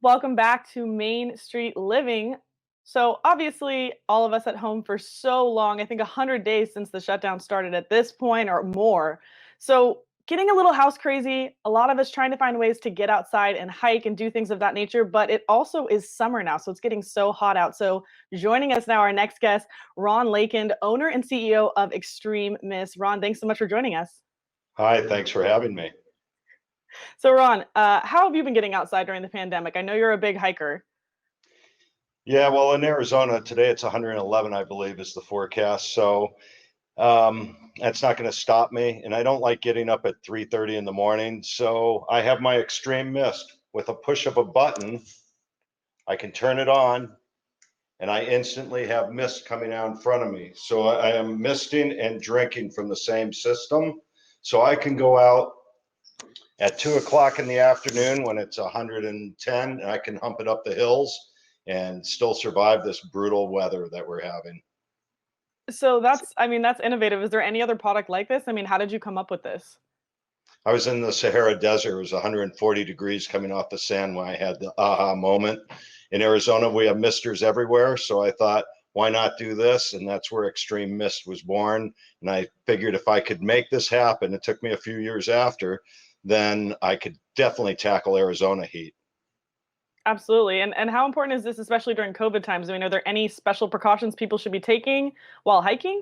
Welcome back to Main Street Living. So, obviously, all of us at home for so long, I think 100 days since the shutdown started at this point or more. So, getting a little house crazy, a lot of us trying to find ways to get outside and hike and do things of that nature, but it also is summer now, so it's getting so hot out. So, joining us now, our next guest, Ron Laikind, owner and CEO of ExtremeMist. Ron, thanks so much for joining us. Hi, thanks for having me. So, Ron, how have you been getting outside during the pandemic? I know you're a big hiker. Yeah, well, in Arizona today it's 111, I believe, is the forecast. So that's not going to stop me. And I don't like getting up at 3:30 in the morning. So I have my extreme mist. With a push of a button, I can turn it on and I instantly have mist coming out in front of me. So I am misting and drinking from the same system. So I can go out at 2 o'clock in the afternoon when it's 110 and I can hump it up the hills and still survive this brutal weather that we're having. So that's innovative. Is there any other product like this? I mean, how did you come up with this? I was in the Sahara Desert. It was 140 degrees coming off the sand when I had the aha moment. In Arizona, we have misters everywhere. So I thought, why not do this? And that's where Extreme Mist was born. And I figured if I could make this happen, it took me a few years after, then I could definitely tackle Arizona heat. Absolutely. And how important is this, especially during COVID times? I mean, are there any special precautions people should be taking while hiking?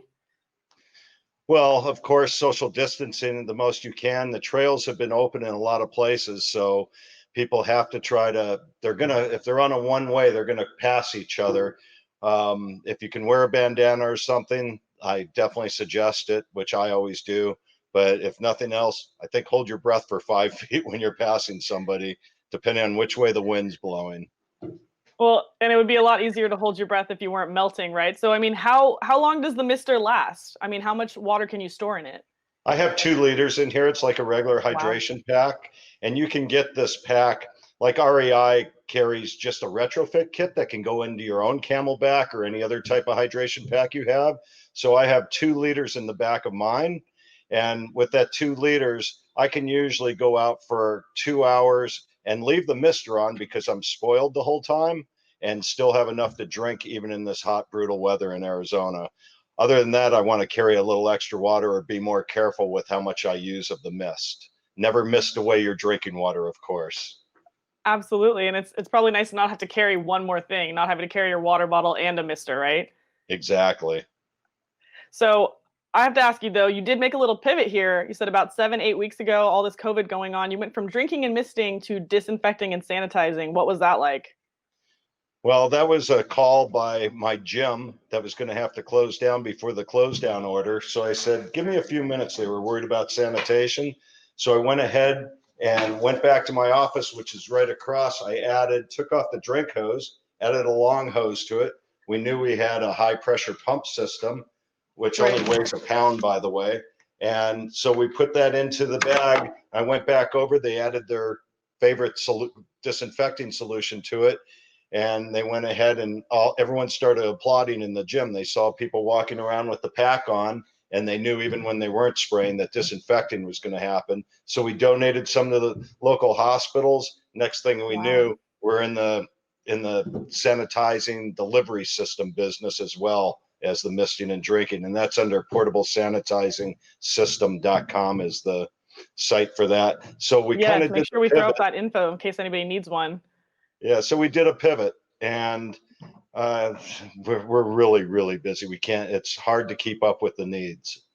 Well, of course, social distancing the most you can. The trails have been open in a lot of places, so people have to try to, if they're on a one way, they're gonna pass each other. If you can wear a bandana or something, I definitely suggest it, which I always do. But if nothing else, I think hold your breath for 5 feet when you're passing somebody, depending on which way the wind's blowing. Well, and it would be a lot easier to hold your breath if you weren't melting, right? So I mean, how long does the mister last? I mean, how much water can you store in it? I have 2 liters in here. It's like a regular Wow. hydration pack. And you can get this pack, like REI carries just a retrofit kit that can go into your own Camelback or any other type of hydration pack you have. So I have 2 liters in the back of mine. And with that 2 liters, I can usually go out for 2 hours and leave the mister on because I'm spoiled the whole time and still have enough to drink even in this hot, brutal weather in Arizona. Other than that, I want to carry a little extra water or be more careful with how much I use of the mist. Never mist away your drinking water, of course. Absolutely. And it's probably nice to not have to carry one more thing, not having to carry your water bottle and a mister, right? Exactly. So I have to ask you though, you did make a little pivot here. You said about 7, 8 weeks ago, all this COVID going on, you went from drinking and misting to disinfecting and sanitizing. What was that like? Well, that was a call by my gym that was going to have to close down before the close down order. So I said, give me a few minutes. They were worried about sanitation. So I went ahead and went back to my office, which is right across. Took off the drink hose, added a long hose to it. We knew we had a high pressure pump system, which Right. only weighs a pound, by the way. And so we put that into the bag. I went back over, they added their favorite disinfecting solution to it, and they went ahead and everyone started applauding in the gym. They saw people walking around with the pack on, and they knew even when they weren't spraying that disinfecting was going to happen. So we donated some to the local hospitals. Next thing we Wow. knew, we're in the sanitizing delivery system business as well as the misting and drinking, and that's under portablesanitizingsystem.com is the site for that. So we kind Yes, of make did sure the we throw pivot. up that info in case anybody needs one. Yeah, so we did a pivot, and uh, we're really, really busy. We can't. It's hard to keep up with the needs.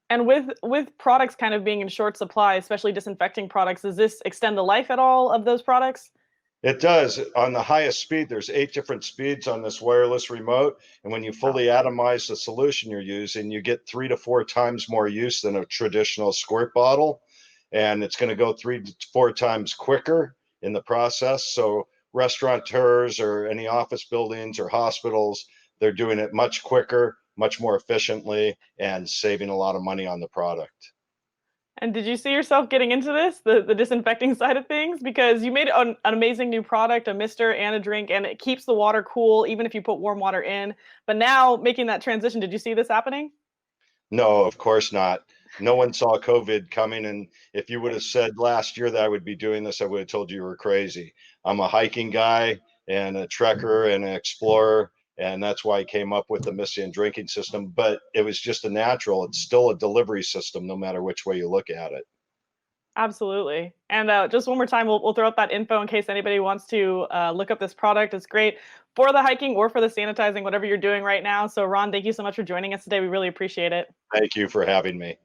And with products kind of being in short supply, especially disinfecting products, does this extend the life at all of those products? It does. On the highest speed, there's 8 different speeds on this wireless remote, and when you Wow. fully atomize the solution you're using, you get 3 to 4 times more use than a traditional squirt bottle, and it's going to go 3 to 4 times quicker in the process. So restaurateurs or any office buildings or hospitals, they're doing it much quicker, much more efficiently, and saving a lot of money on the product. And did you see yourself getting into this, the disinfecting side of things? Because you made an amazing new product, a mister and a drink, and it keeps the water cool even if you put warm water in. But now making that transition, did you see this happening? No, of course not. no one saw COVID coming. And if you would have said last year that I would be doing this, I would have told you were crazy. I'm a hiking guy and a trekker and an explorer. And that's why I came up with the missing and drinking system. But it was just a natural. It's still a delivery system, no matter which way you look at it. Absolutely. And just one more time, we'll throw up that info in case anybody wants to look up this product. It's great for the hiking or for the sanitizing, whatever you're doing right now. So Ron, thank you so much for joining us today. We really appreciate it. Thank you for having me.